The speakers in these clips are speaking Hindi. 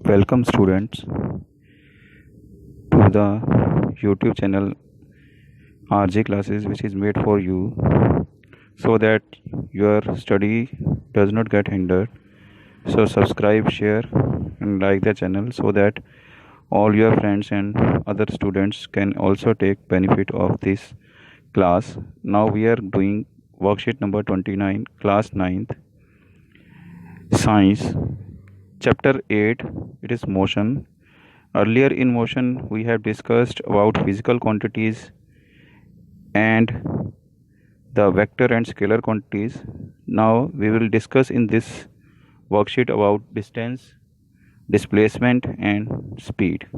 Welcome students to the YouTube channel RJ classes, which is made for you so that your study does not get hindered. So subscribe, share and like the channel so that all your friends and other students can also take benefit of this class. Now we are doing worksheet number 29, class 9th, science, chapter 8. It is motion. Earlier in motion, we have discussed about physical quantities and the vector and scalar quantities. Now we will discuss in this worksheet about distance, displacement and speed.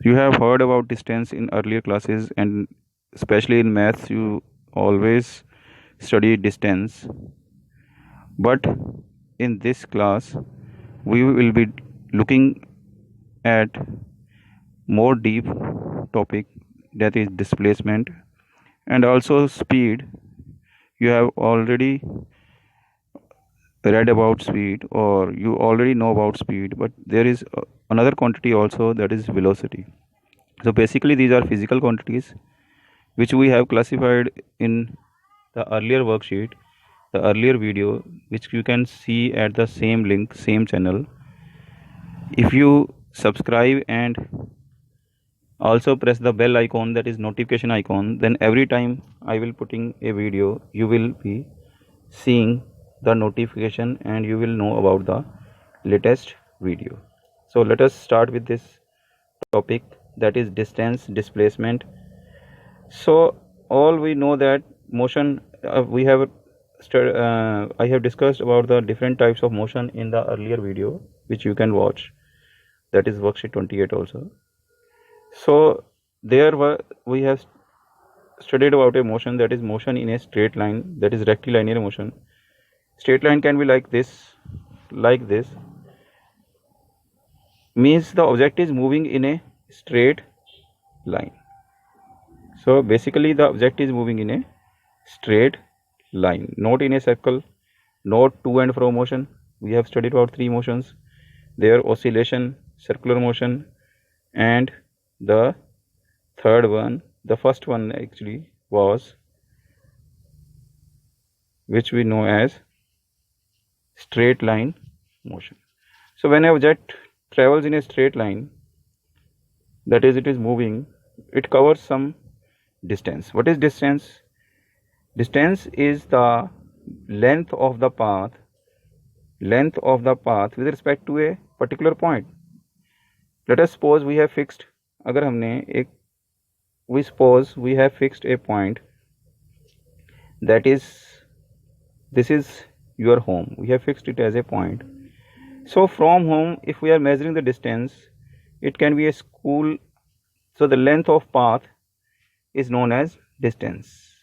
You have heard about distance in earlier classes, and especially in maths you always study distance. But in this class we will be looking at more deep topic, that is displacement and also speed. You have already read about speed or you already know about speed, but there is another quantity also, that is velocity. So basically these are physical quantities which we have classified in the earlier worksheet, the earlier video, which you can see at the same link, same channel. If you subscribe and also press the bell icon, that is notification icon, then every time I will putting a video you will be seeing the notification and you will know about the latest video. So let us start with this topic, that is distance, displacement. So all we know that motion, I have discussed about the different types of motion in the earlier video which you can watch, that is worksheet 28 also. So there we have studied about a motion, that is motion in a straight line, that is rectilinear motion. Straight line can be like this, means the object is moving in a straight line. So basically the object is moving in a straight line, not in a circle, not to and fro motion. We have studied about three motions, their oscillation, circular motion, and the third one, the first one actually was, which we know as straight line motion. So when an object travels in a straight line, that is, it is moving, it covers some distance. What is distance? Distance is the length of the path with respect to a particular point. Let us suppose we have fixed, अगर हमने एक, we suppose we have fixed a point, that is, this is your home, we have fixed it as a point. So from home, if we are measuring the distance, it can be a school. So the length of path is known as distance.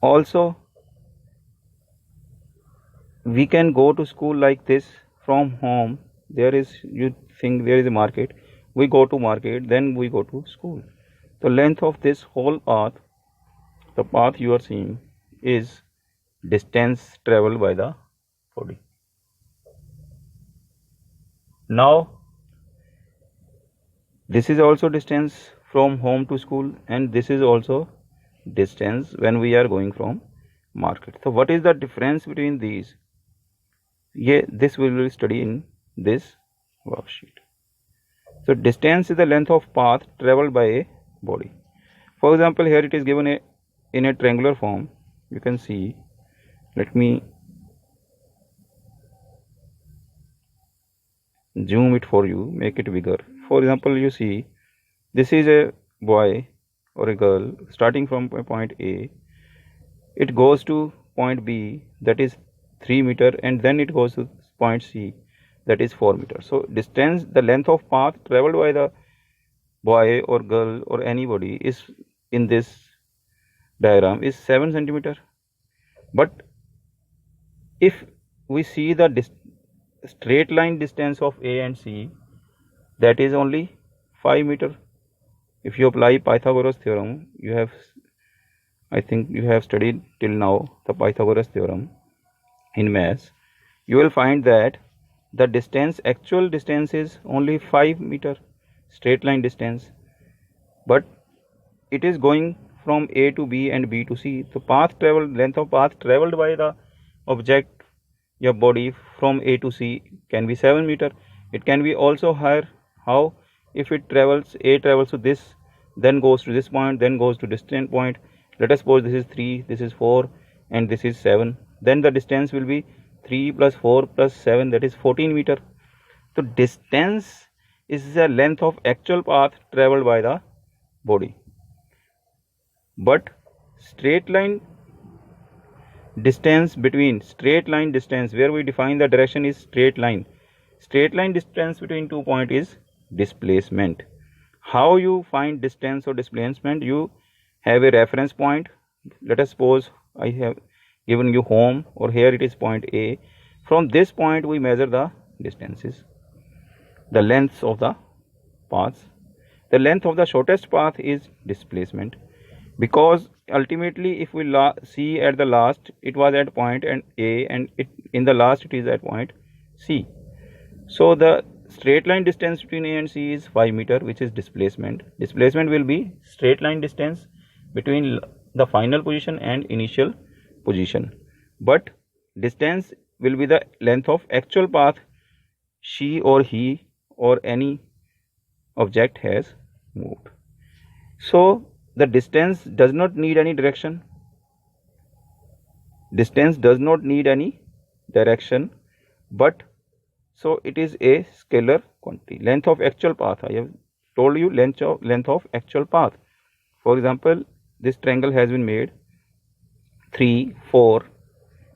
Also we can go to school like this. From home, there is, you think there is a market, we go to market, then we go to school. The length of this whole path, the path you are seeing, is distance traveled by the body. Now this is also distance from home to school, and this is also distance when we are going from market. So what is the difference between these? This we will study in this worksheet. So distance is the length of path traveled by a body. For example, here it is given in a triangular form. You can see, let me zoom it for you, make it bigger. For example, you see this is a boy or a girl starting from point A, it goes to point B, that is 3 meter, and then it goes to point C, that is 4 meter. So distance, the length of path traveled by the boy or girl or anybody is, in this diagram, is 7 centimeter. But if we see the straight line distance of A and C, that is only 5 meter. If you apply Pythagoras theorem, I think you have studied till now the Pythagoras theorem in maths, you will find that the distance, actual distance is only 5 meter, straight line distance, but it is going from A to B and B to C. So path traveled, length of path traveled by the object, your body, from A to C can be 7 meter. It can be also higher. How? If it travels, A travels to this, then goes to this point, then goes to distant point. Let us suppose this is 3, this is 4, and this is 7. Then the distance will be 3 plus 4 plus 7, that is 14 meter. So distance is the length of actual path traveled by the body. But straight line distance between, straight line distance where we define the direction is straight line. Straight line distance between 2 points is displacement. How you find distance or displacement? You have a reference point. Let us suppose I have given you home, or here it is point A. From this point we measure the distances, the lengths of the paths. The length of the shortest path is displacement, because ultimately if we see at the last it was at point and A, and in the last it is at point C. So the straight line distance between A and C is 5 meter, which is displacement. Displacement will be straight line distance between the final position and initial position, but distance will be the length of actual path she or he or any object has moved. So the distance does not need any direction. Distance does not need any direction, but so it is a scalar quantity. Length of actual path, I have told you length of actual path. For example, this triangle has been made 3, 4,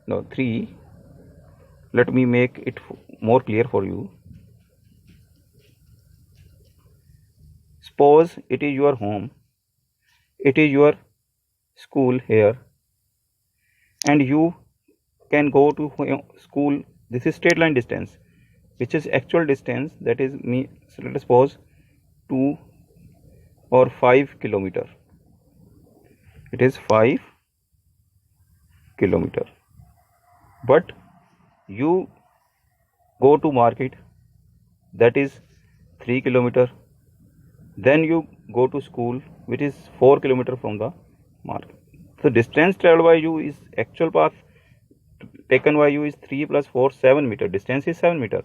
no 3. Let me make it more clear for you. Suppose it is your home, it is your school here, and you can go to school. This is straight line distance, which is actual distance, that is so let us suppose 2 or 5 kilometer. It is 5 kilometer, but you go to market, that is 3 kilometer. Then you go to school, which is 4 kilometer from the market. So distance traveled by you is, actual path taken by you is 3 plus 4, 7 meter. Distance is 7 meter,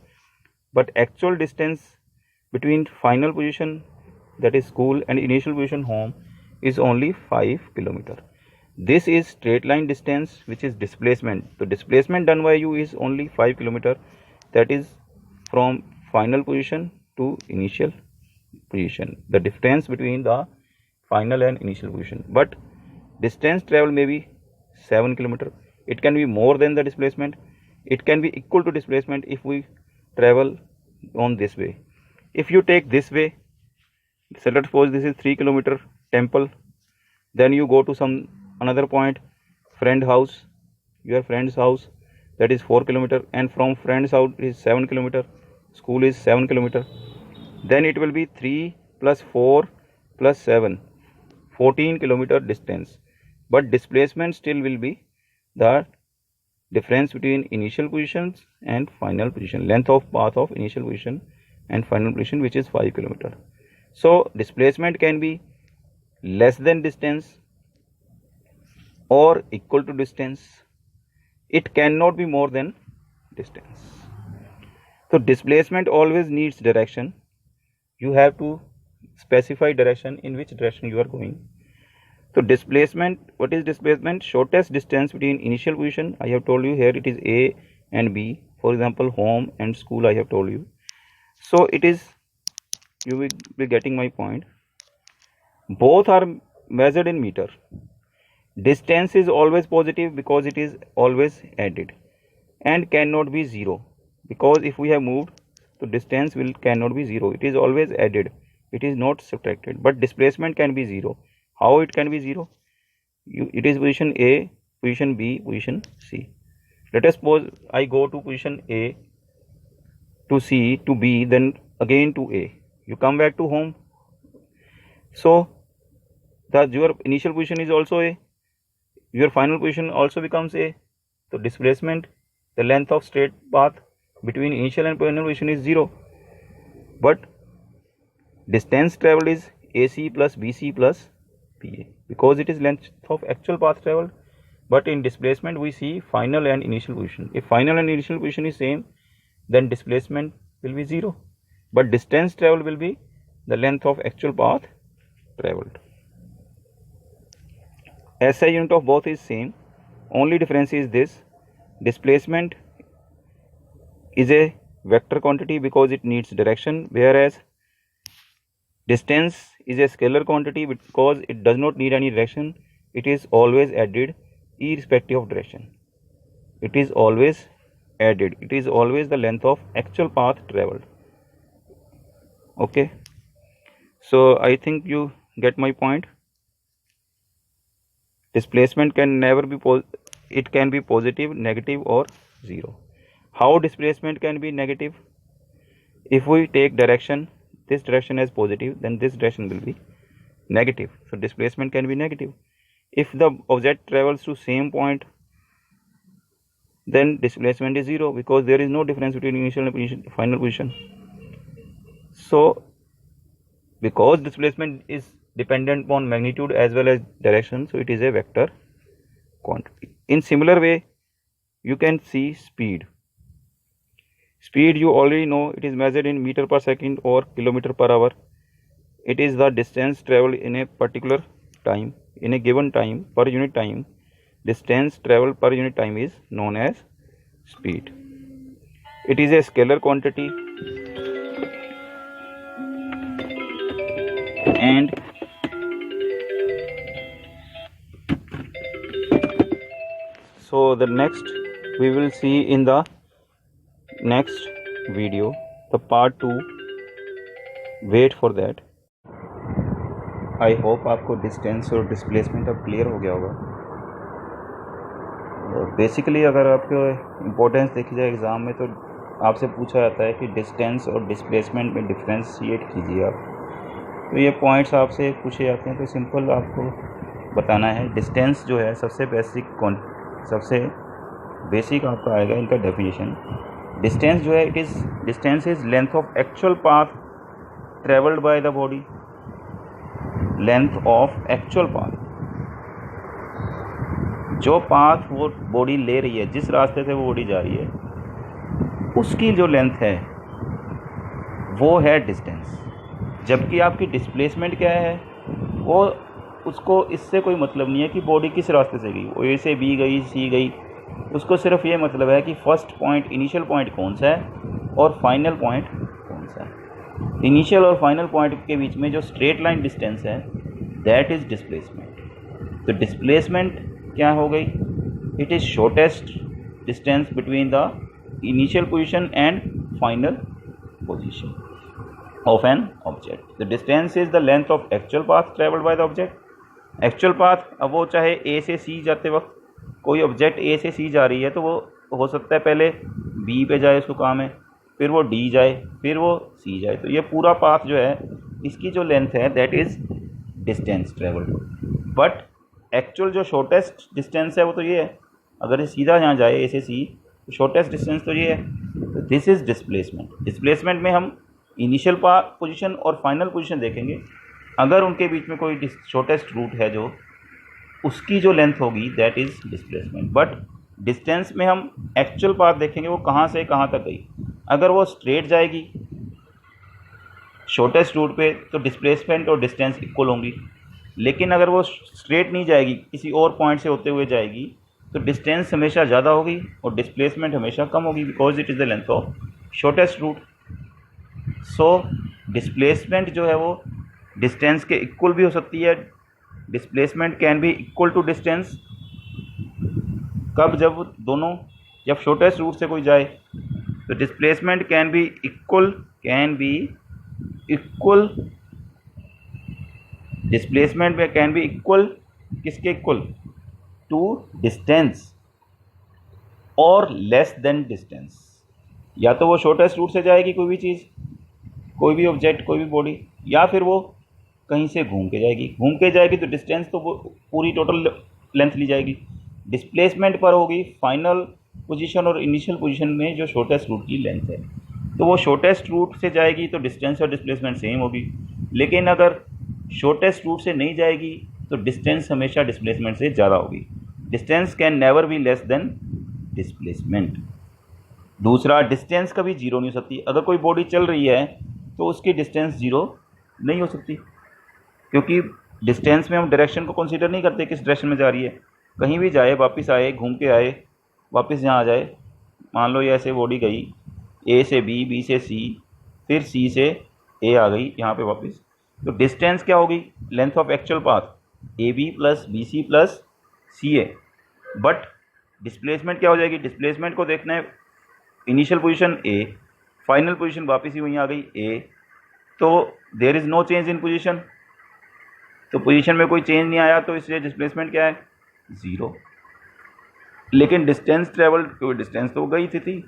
but actual distance between final position, that is school, and initial position home is only 5 kilometer. This is straight line distance, which is displacement. So displacement done by you is only 5 kilometer, that is from final position to initial position, the difference between the final and initial position. But distance traveled may be 7 kilometer. It can be more than the displacement. It can be equal to displacement if we travel on this way. If you take this way, so let's suppose this is 3 kilometer temple, then you go to some another point, friend house, your friend's house, that is 4 kilometer, and from friend's house is 7 kilometer, school is 7 kilometer. Then it will be 3 plus 4 plus 7, 14 kilometer distance, but displacement still will be the difference between initial positions and final position, length of path of initial position and final position, which is 5 kilometer. So displacement can be less than distance or equal to distance. It cannot be more than distance. So displacement always needs direction. You have to specify direction, in which direction you are going. So displacement, what is displacement? Shortest distance between initial position, I have told you here it is A and B. For example, home and school I have told you. So it is, you will be getting my point. Both are measured in meter. Distance is always positive because it is always added, and cannot be zero, because if we have moved, so distance cannot be zero. It is always added, it is not subtracted. But displacement can be zero. How it can be zero? It is position A, position B, position C. Let us suppose I go to position A, to C, to B, then again to A. You come back to home. So your initial position is also A. Your final position also becomes A. So displacement, the length of straight path, between initial and final position is 0, but distance traveled is AC plus BC plus PA, because it is length of actual path traveled. But in displacement we see final and initial position. If final and initial position is same, then displacement will be 0, but distance traveled will be the length of actual path traveled. SI unit of both is same, only difference is this: displacement is a vector quantity because it needs direction, whereas distance is a scalar quantity because it does not need any direction. It is always added irrespective of direction. It is always added. It is always the length of actual path traveled. Okay, so I think you get my point. Displacement can never be it can be positive, negative or 0. How displacement can be negative? If we take direction, this direction as positive, then this direction will be negative. So displacement can be negative. If the object travels to same point, then displacement is 0 because there is no difference between initial and final position. So because displacement is dependent on magnitude as well as direction, so it is a vector quantity. In similar way, you can see speed. Speed you already know, it is measured in meter per second or kilometer per hour. It is the distance traveled in a particular time, in a given time, per unit time. Distance traveled per unit time is known as speed. It is a scalar quantity and so the next we will see in the next video, the part 2. Wait for that. I hope आपको डिस्टेंस और डिस्प्लेसमेंट अब क्लियर हो गया होगा. बेसिकली अगर आपको इम्पोर्टेंस देखी जाए एग्ज़ाम में, तो आपसे पूछा जाता है कि डिस्टेंस और डिस्प्लेसमेंट में डिफ्रेंशिएट कीजिए आप. तो ये पॉइंट्स आपसे पूछे जाते हैं, तो सिंपल आपको बताना है. डिस्टेंस जो है सबसे बेसिक आपका आएगा इनका डेफिनेशन. डिस्टेंस जो है, distance is length of actual path travelled by the body. Length of actual path, जो पाथ वो बॉडी ले रही है, जिस रास्ते से वो बॉडी जा रही है, उसकी जो लेंथ है वो है डिस्टेंस. जबकि आपकी डिस्प्लेसमेंट क्या है, वो उसको इससे कोई मतलब नहीं है कि बॉडी किस रास्ते से गई, वो ए से बी गई, सी गई. उसको सिर्फ ये मतलब है कि फर्स्ट पॉइंट, इनिशियल पॉइंट कौन सा है और फाइनल पॉइंट कौन सा है. इनिशियल और फाइनल पॉइंट के बीच में जो स्ट्रेट लाइन डिस्टेंस है, दैट इज़ डिस्प्लेसमेंट. तो डिस्प्लेसमेंट क्या हो गई? It is shortest distance between the initial position and final position of an object. The distance is the length of actual path traveled by the object. Actual path, अब वो चाहे A से C जाते वक्त, कोई ऑब्जेक्ट A से C जा रही है, तो वो हो सकता है पहले B पे जाए, उसको काम है, फिर वो D जाए, फिर वो C जाए. तो ये पूरा पाथ जो है, इसकी जो लेंथ है, that is distance travelled. But actual जो शॉर्टेस्ट डिस्टेंस है वो तो ये है. अगर ये सीधा यहाँ जाए A से C, तो शॉर्टेस्ट डिस्टेंस तो ये है. तो दिस इज़ डिस्प्लेसमेंट. डिस्प्लेसमेंट में हम इनिशियल पोजीशन और फाइनल पोजीशन देखेंगे. अगर उनके बीच में कोई शॉर्टेस्ट रूट है, जो उसकी जो लेंथ होगी, that is displacement. But distance में हम एक्चुअल पाथ देखेंगे, वो कहाँ से कहाँ तक गई. अगर वो स्ट्रेट जाएगी शॉर्टेस्ट रूट पे, तो डिस्प्लेसमेंट और डिस्टेंस इक्वल होंगी. लेकिन अगर वो स्ट्रेट नहीं जाएगी, किसी और पॉइंट से होते हुए जाएगी, तो डिस्टेंस हमेशा ज़्यादा होगी और डिस्प्लेसमेंट हमेशा कम होगी, because it is the length of shortest route. So displacement जो है वो डिस्टेंस के इक्वल भी हो सकती है. Displacement can be equal to distance. कब? जब शॉर्टेस्ट रूट से कोई जाए, तो displacement can be equal. Displacement में कैन बी इक्वल, किसके इक्वल? टू डिस्टेंस और लेस देन डिस्टेंस. या तो वो शॉर्टेस्ट रूट से जाएगी कोई भी चीज़, कोई भी ऑब्जेक्ट, कोई भी बॉडी, या फिर वो कहीं से घूम के जाएगी. तो डिस्टेंस तो वो पूरी टोटल लेंथ ली जाएगी. डिस्प्लेसमेंट पर होगी फाइनल पोजीशन और इनिशियल पोजीशन में जो शॉर्टेस्ट रूट की लेंथ है, तो वो शॉर्टेस्ट रूट से जाएगी तो डिस्टेंस और डिस्प्लेसमेंट सेम होगी, लेकिन अगर शॉर्टेस्ट रूट से नहीं जाएगी तो डिस्टेंस हमेशा डिस्प्लेसमेंट से ज़्यादा होगी। Distance can never B less then displacement. दूसरा, डिस्टेंस कभी जीरो नहीं हो सकती। अगर कोई बॉडी चल रही है तो उसकी डिस्टेंस जीरो नहीं हो सकती, क्योंकि डिस्टेंस में हम डायरेक्शन को कंसीडर नहीं करते किस डायरेक्शन में जा रही है। कहीं भी जाए, वापस आए, घूम के आए, वापस यहाँ आ जाए। मान लो ये ऐसे बॉडी गई ए से बी, बी से सी, फिर सी से ए आ गई यहाँ पे वापस, तो डिस्टेंस क्या होगी? Length of actual path A B plus B C plus C A. But displacement क्या हो जाएगी? डिस्प्लेसमेंट को देखना है initial position A, final position वापस ही वहीं आ गई ए, तो there is no change in position. तो पोजीशन में कोई चेंज नहीं आया, तो इसलिए डिस्प्लेसमेंट क्या है? ज़ीरो। लेकिन डिस्टेंस ट्रेवल्ड, कोई डिस्टेंस तो गई थी,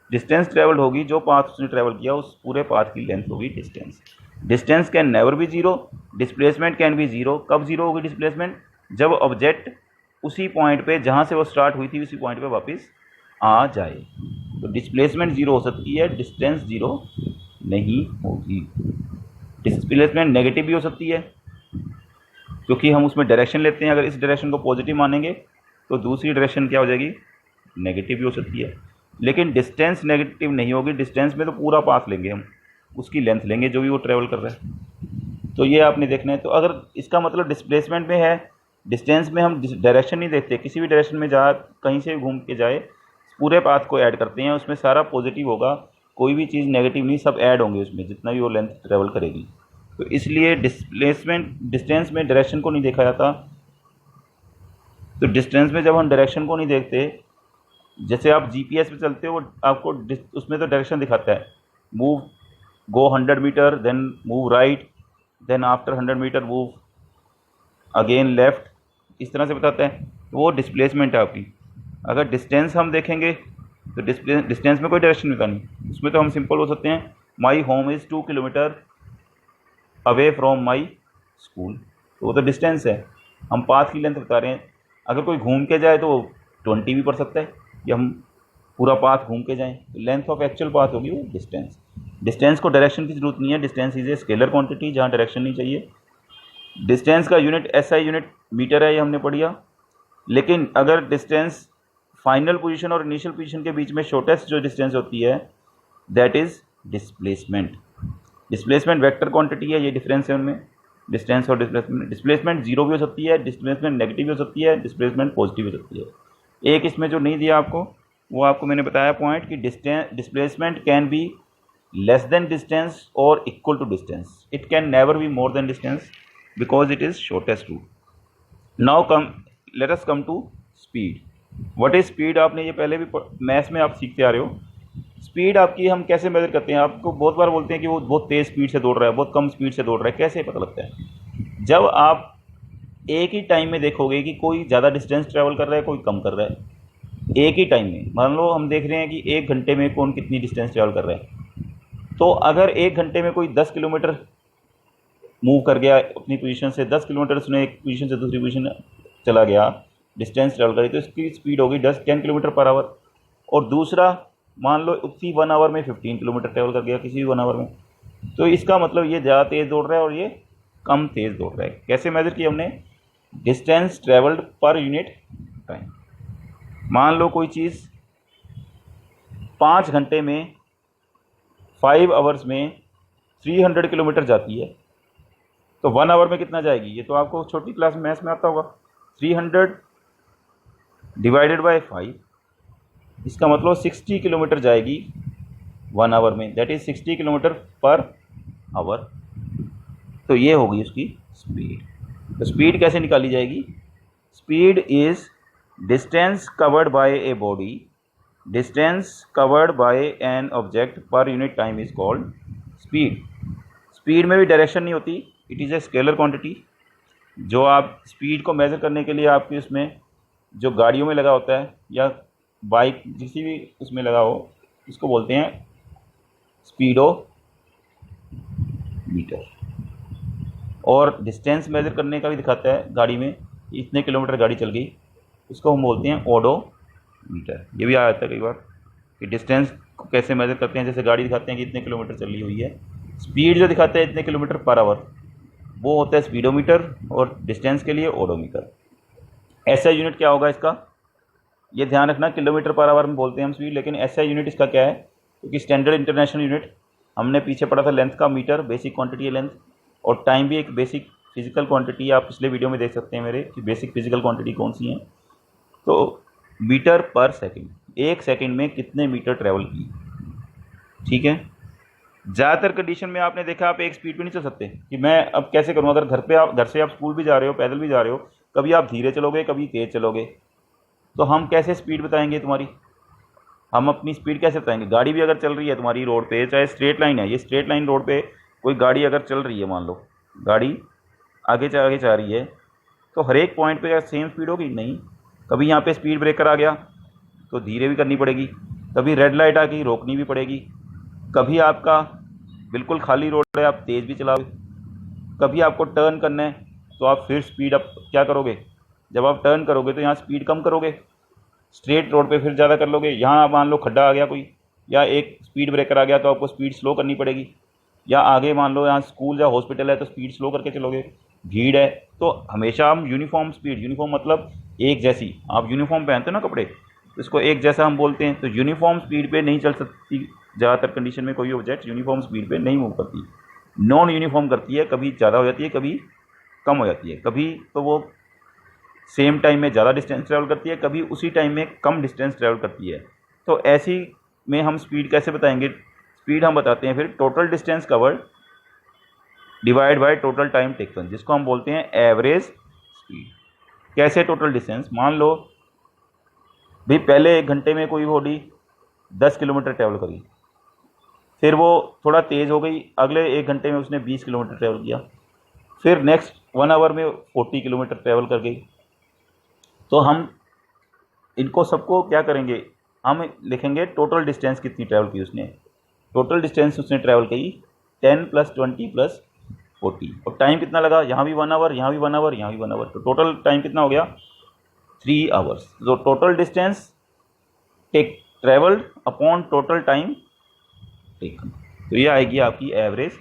डिस्टेंस ट्रेवल्ड होगी, जो पाथ उसने ट्रेवल किया उस पूरे पाथ की लेंथ होगी distance. Distance can never B zero, displacement can B zero. कब जीरो होगी डिस्प्लेसमेंट? जब ऑब्जेक्ट उसी पॉइंट पे जहाँ से वो स्टार्ट हुई थी उसी पॉइंट पे वापस आ जाए, तो डिस्प्लेसमेंट जीरो हो सकती है, डिस्टेंस जीरो नहीं होगी। डिस्प्लेसमेंट नेगेटिव भी हो सकती है, क्योंकि हम उसमें डायरेक्शन लेते हैं। अगर इस डायरेक्शन को पॉजिटिव मानेंगे तो दूसरी डायरेक्शन क्या हो जाएगी? नेगेटिव भी हो सकती है। लेकिन डिस्टेंस नेगेटिव नहीं होगी। डिस्टेंस में तो पूरा पाथ लेंगे हम, उसकी लेंथ लेंगे जो भी वो ट्रेवल कर रहा है। तो ये आपने देखना है। तो अगर इसका मतलब डिस्प्लेसमेंट में है, डिस्टेंस में हम डायरेक्शन नहीं देखते, किसी भी डायरेक्शन में जा, कहीं से भी घूम के जाए, पूरे पाथ को ऐड करते हैं, उसमें सारा पॉजिटिव होगा, कोई भी चीज़ नेगेटिव नहीं, सब ऐड होंगे उसमें, जितना भी वो लेंथ ट्रेवल करेगी। तो इसलिए डिस्प्लेसमेंट, डिस्टेंस में डायरेक्शन को नहीं देखा जाता। तो डिस्टेंस में जब हम डायरेक्शन को नहीं देखते, जैसे आप जीपीएस पे चलते हो, आपको उसमें तो डायरेक्शन दिखाता है, move, go 100 meter, then move right, then after 100 meter move again left, इस तरह से बताता है। तो वो डिस्प्लेसमेंट है आपकी। अगर डिस्टेंस हम देखेंगे तो डिस्टेंस में कोई डायरेक्शन नहीं बतानी, उसमें तो हम सिंपल हो सकते हैं, my home is 2 kilometre away from my school, तो वो तो डिस्टेंस है, हम पाथ की लेंथ बता रहे हैं। अगर कोई घूम के जाए तो 20 भी पड़ सकता है, या हम पूरा पाथ घूम के जाएं, तो लेंथ ऑफ एक्चुअल पाथ होगी वो डिस्टेंस। डिस्टेंस को डायरेक्शन की जरूरत नहीं है, distance is a scalar quantity जहाँ डायरेक्शन नहीं चाहिए। डिस्टेंस का यूनिट एसआई यूनिट मीटर है, ये हमने पढ़िया। लेकिन अगर डिस्टेंस फाइनल पोजीशन और इनिशियल पोजीशन के बीच में शॉर्टेस्ट जो डिस्टेंस होती है, that is displacement. Displacement vector quantity है, ये डिफरेंस है उनमें, डिस्टेंस और डिस्प्लेसमेंट। डिस्प्लेसमेंट जीरो भी हो सकती है, डिस्प्लेसमेंट नेगेटिव भी हो सकती है, डिस्प्लेसमेंट पॉजिटिव हो सकती है। एक इसमें जो नहीं दिया आपको, वो आपको मैंने बताया पॉइंट कि displacement can be less than distance और equal to distance, it can never be more than distance because it is shortest route. Now let us come to speed. What is speed? आपने ये पहले भी मैथ्स में आप सीखते आ रहे हो। स्पीड आपकी हम कैसे मेजर करते हैं? आपको बहुत बार बोलते हैं कि वो बहुत तेज़ स्पीड से दौड़ रहा है, बहुत कम स्पीड से दौड़ रहा है, कैसे पता लगता है? जब आप एक ही टाइम में देखोगे कि कोई ज़्यादा डिस्टेंस ट्रैवल कर रहा है, कोई कम कर रहा है, एक ही टाइम में। मान लो हम देख रहे हैं कि 1 घंटे में कौन कितनी डिस्टेंस ट्रैवल कर रहा है, तो अगर 1 घंटे में कोई 10 किलोमीटर मूव कर गया अपनी पोजीशन से, 10 किलोमीटर उसने एक पोजीशन से दूसरी पोजीशन चला गया, डिस्टेंस ट्रैवल करी, तो इसकी स्पीड होगी 10 किलोमीटर पर आवर। और दूसरा, मान लो उसी 1 आवर में 15 किलोमीटर ट्रैवल कर गया, किसी भी 1 आवर में, तो इसका मतलब ये ज़्यादा तेज़ दौड़ रहा है और ये कम तेज़ दौड़ रहा है। कैसे मेजर किया हमने? डिस्टेंस ट्रैवल्ड पर यूनिट टाइम। मान लो कोई चीज़ 5 घंटे में, 5 आवर्स में 300 किलोमीटर जाती है, तो 1 आवर में कितना जाएगी? ये तो आपको छोटी क्लास में मैथ्स में आता होगा। 300 डिवाइडेड बाय 5, इसका मतलब 60 किलोमीटर जाएगी 1 आवर में, that is 60 kilometre per hour. तो ये होगी उसकी स्पीड। तो स्पीड कैसे निकाली जाएगी? Speed is distance covered bye a body, distance covered by an object per unit time is called speed. Speed में भी डायरेक्शन नहीं होती, it is a scalar quantity. जो आप स्पीड को मेज़र करने के लिए आपकी उसमें जो गाड़ियों में लगा होता है या बाइक किसी भी उसमें लगा हो, इसको बोलते हैं स्पीडो मीटर। और डिस्टेंस मेज़र करने का भी दिखाता है गाड़ी में, इतने किलोमीटर गाड़ी चल गई, उसको हम बोलते हैं ओडो मीटर। ये भी आ जाता है कई बार कि डिस्टेंस को कैसे मेजर करते हैं, जैसे गाड़ी दिखाते हैं कि इतने किलोमीटर चली हुई है, स्पीड जो दिखाते हैं इतने किलोमीटर पर आवर, वो होता है स्पीडोमीटर, और डिस्टेंस के लिए ओडोमीटर। ऐसा यूनिट क्या होगा इसका, ये ध्यान रखना, किलोमीटर पर आवर में बोलते हैं हम स्पीड, लेकिन ऐसा यूनिट इसका क्या है, क्योंकि स्टैंडर्ड इंटरनेशनल यूनिट हमने पीछे पढ़ा था लेंथ का, मीटर बेसिक क्वांटिटी है लेंथ, और टाइम भी एक बेसिक फिजिकल क्वांटिटी है। आप पिछले वीडियो में देख सकते हैं मेरे कि बेसिक फिजिकल क्वांटिटी कौन सी है। तो मीटर पर सेकंड, एक सेकंड में कितने मीटर ट्रेवल की, ठीक है। ज़्यादातर कंडीशन में आपने देखा आप एक स्पीड पे नहीं चल सकते कि मैं अब कैसे करूँ, अगर घर से आप स्कूल भी जा रहे हो, पैदल भी जा रहे हो, कभी आप धीरे चलोगे कभी तेज़ चलोगे, तो हम कैसे स्पीड बताएंगे तुम्हारी, हम अपनी स्पीड कैसे बताएंगे। गाड़ी भी अगर चल रही है तुम्हारी रोड पे, चाहे स्ट्रेट लाइन है, ये स्ट्रेट लाइन रोड पे कोई गाड़ी अगर चल रही है, मान लो गाड़ी आगे जा रही है, तो हर एक पॉइंट पे क्या सेम स्पीड होगी, नहीं। कभी यहाँ पे स्पीड ब्रेकर आ गया तो धीरे भी करनी पड़ेगी, कभी रेड लाइट आ गई रोकनी भी पड़ेगी, कभी आपका बिल्कुल खाली रोड है आप तेज़ भी चलाओगे, कभी आपको टर्न करना है तो आप फिर स्पीड अप क्या करोगे, जब आप टर्न करोगे तो यहाँ स्पीड कम करोगे, स्ट्रेट रोड पे फिर ज़्यादा कर लोगे। यहाँ मान लो खड्डा आ गया कोई, या एक स्पीड ब्रेकर आ गया तो आपको स्पीड स्लो करनी पड़ेगी, या आगे मान लो यहाँ स्कूल या हॉस्पिटल है तो स्पीड स्लो करके चलोगे, भीड़ है तो हमेशा हम यूनिफॉर्म स्पीड, यूनिफॉर्म मतलब एक जैसी, आप यूनिफॉर्म पहनते हो ना कपड़े, तो इसको एक जैसा हम बोलते हैं। तो यूनिफॉर्म स्पीड पे नहीं चल सकती ज़्यादातर कंडीशन में कोई ऑब्जेक्ट, यूनिफॉर्म स्पीड पे नहीं मूव करती, नॉन यूनिफॉर्म करती है, कभी ज़्यादा हो जाती है कभी कम हो जाती है, कभी तो वो सेम टाइम में ज़्यादा डिस्टेंस ट्रैवल करती है, कभी उसी टाइम में कम डिस्टेंस ट्रैवल करती है। तो ऐसी में हम स्पीड कैसे बताएंगे, स्पीड हम बताते हैं फिर total distance covered divide by total time taken, जिसको हम बोलते हैं एवरेज स्पीड। कैसे टोटल डिस्टेंस, मान लो भाई पहले 1 घंटे में कोई बॉडी 10 किलोमीटर ट्रैवल करी, फिर वो थोड़ा तेज़ हो गई, अगले 1 घंटे में उसने 20 किलोमीटर ट्रैवल किया, फिर नेक्स्ट 1 आवर में 40 किलोमीटर ट्रैवल कर गई। तो हम इनको सबको क्या करेंगे, हम लिखेंगे टोटल डिस्टेंस कितनी ट्रैवल की उसने, टोटल डिस्टेंस उसने ट्रैवल की 10 + 20 + 40, और टाइम कितना लगा, यहाँ भी 1 आवर, यहाँ भी 1 आवर, यहाँ भी 1 आवर, तो टोटल टाइम कितना हो गया 3 आवर्स। तो total distance take travelled upon total time taken, तो ये आएगी आपकी एवरेज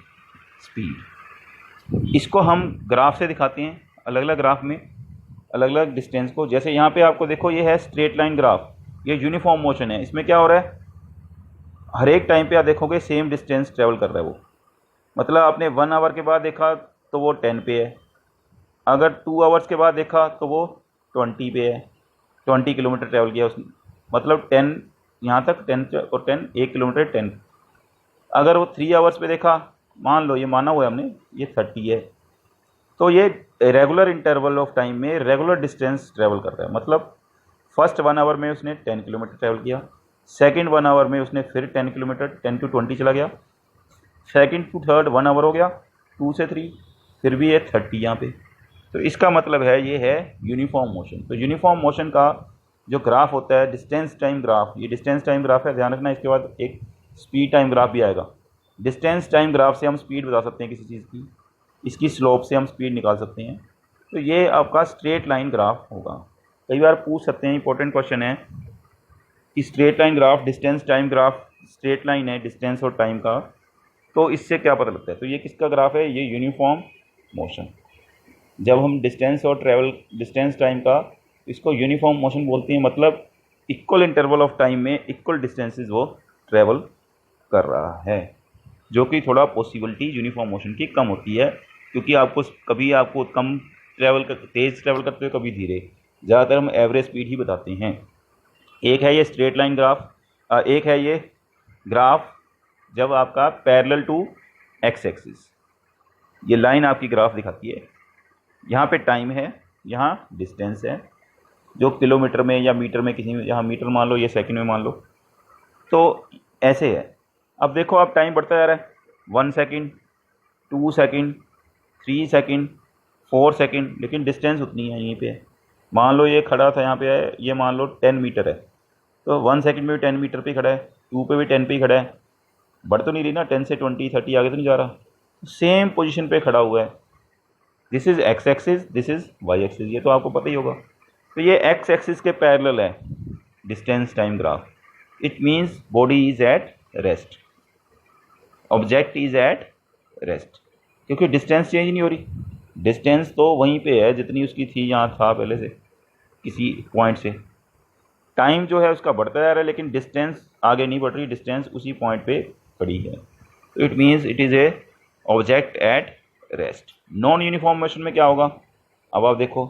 स्पीड। इसको हम ग्राफ से दिखाते हैं, अलग अलग ग्राफ में अलग अलग डिस्टेंस को। जैसे यहाँ पे आपको देखो ये है स्ट्रेट लाइन ग्राफ, ये यूनिफॉर्म मोशन है, इसमें क्या हो रहा है, हर एक टाइम पे आप देखोगे सेम डिस्टेंस ट्रेवल कर रहा है वो, मतलब आपने 1 आवर के बाद देखा तो वो 10 पे है, अगर 2 आवर्स के बाद देखा तो वो 20 पे है, 20 किलोमीटर ट्रैवल किया उसने, मतलब 10 यहाँ तक 10 और 10 1 किलोमीटर 10। अगर वो 3 आवर्स पे देखा, मान लो ये माना हुआ है हमने, ये 30 है, तो ये रेगुलर इंटरवल ऑफ टाइम में रेगुलर डिस्टेंस ट्रैवल कर रहा है। मतलब फर्स्ट 1 आवर में उसने 10 किलोमीटर ट्रैवल किया, सेकंड 1 आवर में उसने फिर 10 किलोमीटर, 10 to 20 चला गया, सेकंड टू थर्ड 1 आवर हो गया, 2 से 3 फिर भी ये 30 यहाँ पे। तो इसका मतलब है ये है यूनिफॉर्म मोशन। तो यूनिफॉर्म मोशन का जो ग्राफ होता है डिस्टेंस टाइम ग्राफ, ये डिस्टेंस टाइम ग्राफ है, ध्यान रखना। इसके बाद एक स्पीड टाइम ग्राफ भी आएगा। डिस्टेंस टाइम ग्राफ से हम स्पीड बता सकते हैं किसी चीज़ की, इसकी स्लोप से हम स्पीड निकाल सकते हैं। तो ये आपका स्ट्रेट लाइन ग्राफ होगा। कई बार पूछ सकते हैं, इंपॉर्टेंट क्वेश्चन है कि straight line graph, distance time graph, straight line है डिस्टेंस और टाइम का, तो इससे क्या पता लगता है। तो ये किसका ग्राफ है, ये यूनिफॉर्म मोशन। जब हम डिस्टेंस और ट्रैवल, डिस्टेंस टाइम का, इसको यूनिफॉर्म मोशन बोलते हैं, मतलब इक्वल इंटरवल ऑफ टाइम में इक्वल डिस्टेंसेस वो ट्रैवल कर रहा है, जो कि थोड़ा पॉसिबिलिटी यूनिफॉर्म मोशन की कम होती है, क्योंकि आपको कभी आपको कम ट्रैवल कर, तेज़ ट्रैवल करते हो, कभी धीरे। ज़्यादातर हम एवरेज स्पीड ही बताते हैं। एक है ये स्ट्रेट लाइन ग्राफ, एक है ये ग्राफ जब आपका पैरेलल टू एक्स एक्सिस, ये लाइन आपकी ग्राफ दिखाती है। यहाँ पे टाइम है, यहाँ डिस्टेंस है, जो किलोमीटर में या मीटर में, किसी में, यहाँ मीटर मान लो, ये सेकंड में मान लो, तो ऐसे है। अब देखो आप टाइम बढ़ता जा रहा है, 1 सेकंड, 2 सेकंड, 3 सेकंड, 4 सेकंड, लेकिन डिस्टेंस उतनी है यहीं पे। मान लो ये खड़ा था यहाँ पे है, ये मान लो 10 मीटर है, तो 1 सेकंड में भी 10 मीटर पे खड़ा है, 2 पे भी 10 पे ही खड़ा है, बढ़ तो नहीं रही ना, 10 से 20 30 आगे तो नहीं जा रहा, सेम पोजीशन पे खड़ा हुआ है। This is x axis, this is why axis, ये तो आपको पता ही होगा। तो ये एक्स एक्सिस के पैरेलल है, distance time graph, it means body is at rest, object is at rest, क्योंकि डिस्टेंस चेंज नहीं हो रही, डिस्टेंस तो वहीं पे है जितनी उसकी थी, यहाँ था पहले से किसी पॉइंट से। टाइम जो है उसका बढ़ता जा रहा है लेकिन डिस्टेंस आगे नहीं बढ़ रही, डिस्टेंस उसी पॉइंट पे खड़ी है। तो it means it is a object at rest. Non uniform motion में क्या होगा, अब आप देखो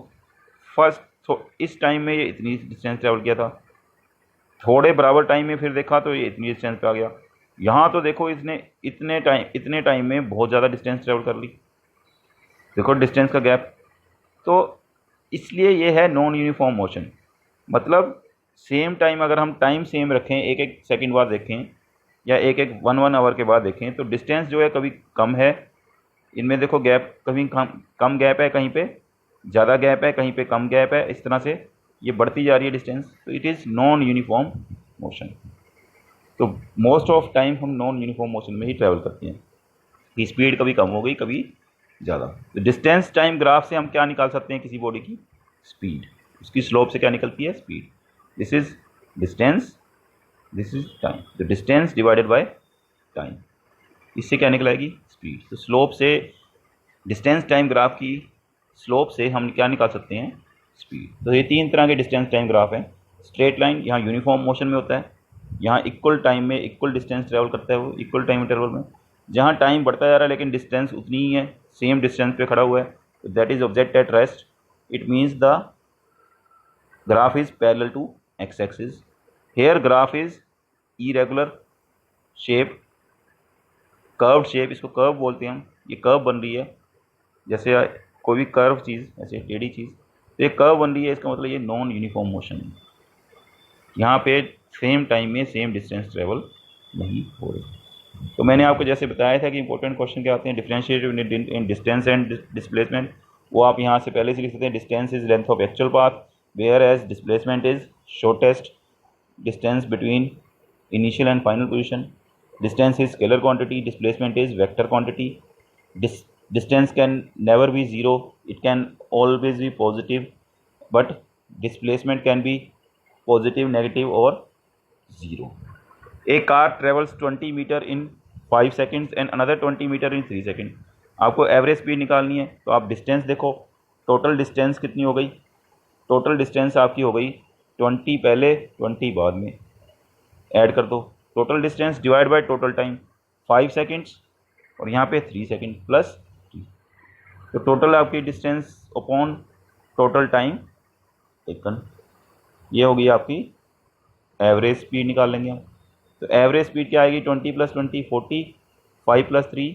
फर्स्ट इस टाइम में ये इतनी डिस्टेंस ट्रेवल किया था, थोड़े बराबर टाइम में फिर देखा तो ये इतनी डिस्टेंस पे आ गया, यहाँ तो देखो इसने इतने टाइम में बहुत ज़्यादा डिस्टेंस ट्रेवल कर ली, देखो डिस्टेंस का गैप। तो इसलिए ये है नॉन यूनिफॉर्म मोशन, मतलब सेम टाइम अगर हम टाइम सेम रखें, एक एक सेकंड बाद देखें या एक एक वन आवर के बाद देखें, तो डिस्टेंस जो है कभी कम है, इनमें देखो गैप कभी कम गैप है, कहीं पे ज़्यादा गैप है, कहीं पे कम गैप है, इस तरह से ये बढ़ती जा रही है डिस्टेंस। तो it is non uniform motion. तो मोस्ट ऑफ टाइम हम नॉन यूनिफॉर्म मोशन में ही ट्रैवल करते हैं कि स्पीड कभी कम हो गई कभी ज़्यादा। तो डिस्टेंस टाइम ग्राफ से हम क्या निकाल सकते हैं, किसी बॉडी की स्पीड, उसकी स्लोप से क्या निकलती है, speed. This is distance, this is time, तो डिस्टेंस डिवाइडेड बाय टाइम, इससे क्या निकलाएगी, स्पीड। तो स्लोप से, डिस्टेंस टाइम ग्राफ की स्लोप से हम क्या निकाल सकते हैं, स्पीड। तो ये तीन तरह के डिस्टेंस टाइम ग्राफ हैं। स्ट्रेट लाइन यहाँ यूनिफॉर्म मोशन में होता है, यहाँ इक्वल टाइम में इक्वल डिस्टेंस ट्रेवल करता है वो इक्वल टाइम इंटरवल में, जहाँ टाइम बढ़ता जा रहा है लेकिन डिस्टेंस उतनी ही है, सेम डिस्टेंस पे खड़ा हुआ है, तो that is object at rest. It means the graph is parallel to X axis. Here graph is irregular shape, curved shape, इसको कर्व बोलते हैं हम, ये कर्व बन रही है, जैसे कोई भी कर्व चीज़ ऐसे टेढ़ी चीज़, तो ये कर्व बन रही है, इसका मतलब ये नॉन यूनिफॉर्म मोशन है, यहाँ पे सेम टाइम में सेम डिस्टेंस ट्रेवल नहीं हो रही। तो मैंने आपको जैसे बताया था कि इंपॉर्टेंट क्वेश्चन क्या आते हैं, differentiate in distance and displacement, वो आप यहाँ से पहले से लिख सकते हैं। Distance is length of actual path, whereas displacement is shortest distance between initial and final position. Distance is scalar quantity, displacement is vector quantity. Distance can never be zero, it can always be positive, but displacement can be positive, negative or zero. A car travels 20 meter in 5 seconds and another 20 meter in 3 seconds. आपको एवरेज स्पीड निकालनी है, तो आप डिस्टेंस देखो, टोटल डिस्टेंस कितनी हो गई, टोटल डिस्टेंस आपकी हो गई 20 पहले 20 बाद में, ऐड कर दो, total distance divide by total time 5 seconds और यहाँ पे 3 सेकेंड प्लस, तो टोटल आपकी distance upon total time taken, ये होगी आपकी एवरेज स्पीड। निकाल लेंगे हम, तो एवरेज स्पीड क्या आएगी, 20 + 20 40, 5 + 3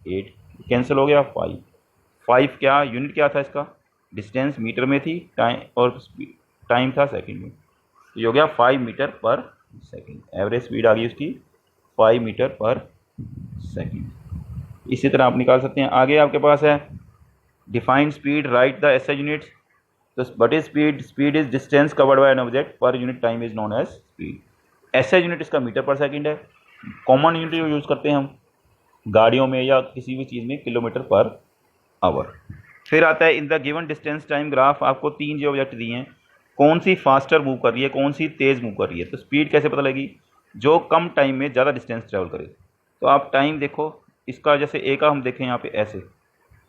8, कैंसिल हो गया 5। 5 क्या यूनिट क्या था इसका, डिस्टेंस मीटर में थी, टाइम और टाइम था सेकंड में, तो ये हो गया 5 metre per second. Average speed आ गई उसकी 5 मीटर पर सेकंड। इसी तरह आप निकाल सकते हैं। आगे आपके पास है defined speed, right the SI units. तो what is speed, speed is distance covered by an object per unit time is known as speed. SI unit इसका मीटर पर सेकंड है, कॉमन यूनिट यूज़ करते हैं हम गाड़ियों में या किसी भी चीज़ में, किलोमीटर पर आवर। फिर आता है in the given distance time graph, आपको 3 जो ऑब्जेक्ट दिए हैं, कौन सी फास्टर मूव कर रही है, कौन सी तेज़ मूव कर रही है। तो स्पीड कैसे पता लगेगी, जो कम टाइम में ज़्यादा डिस्टेंस ट्रेवल करे। तो आप टाइम देखो इसका, जैसे ए का हम देखें यहाँ पे ऐसे,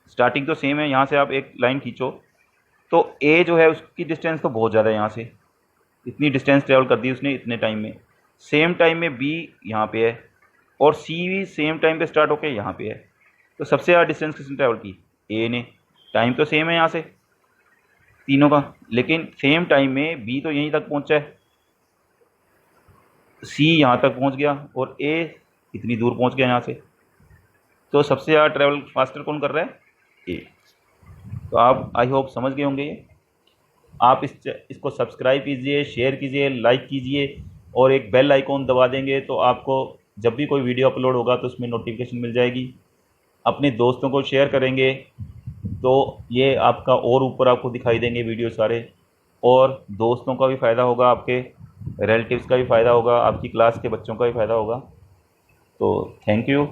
स्टार्टिंग तो सेम है, यहाँ से आप एक लाइन खींचो तो ए जो है उसकी डिस्टेंस तो बहुत ज़्यादा है, यहाँ से इतनी डिस्टेंस ट्रेवल कर दी उसने इतने टाइम में। सेम टाइम में बी यहाँ पे है और सी भी सेम टाइम पे स्टार्ट होके यहाँ पे है, तो सबसे ज़्यादा डिस्टेंस किसने ट्रैवल की, ए ने। टाइम तो सेम है यहाँ से तीनों का, लेकिन सेम टाइम में बी तो यहीं तक पहुँचा है, सी यहाँ तक पहुँच गया और ए इतनी दूर पहुँच गया यहाँ से। तो सबसे ज़्यादा ट्रैवल फास्टर कौन कर रहा है, ए। तो आप आई होप समझ गए होंगे ये। आप इसको सब्सक्राइब कीजिए, शेयर कीजिए, लाइक कीजिए और एक बेल आइकॉन दबा देंगे तो आपको जब भी कोई वीडियो अपलोड होगा तो उसमें नोटिफिकेशन मिल जाएगी। अपने दोस्तों को शेयर करेंगे तो ये आपका और ऊपर आपको दिखाई देंगे वीडियो सारे, और दोस्तों का भी फ़ायदा होगा, आपके रिलेटिव्स का भी फ़ायदा होगा, आपकी क्लास के बच्चों का भी फ़ायदा होगा। तो थैंक यू।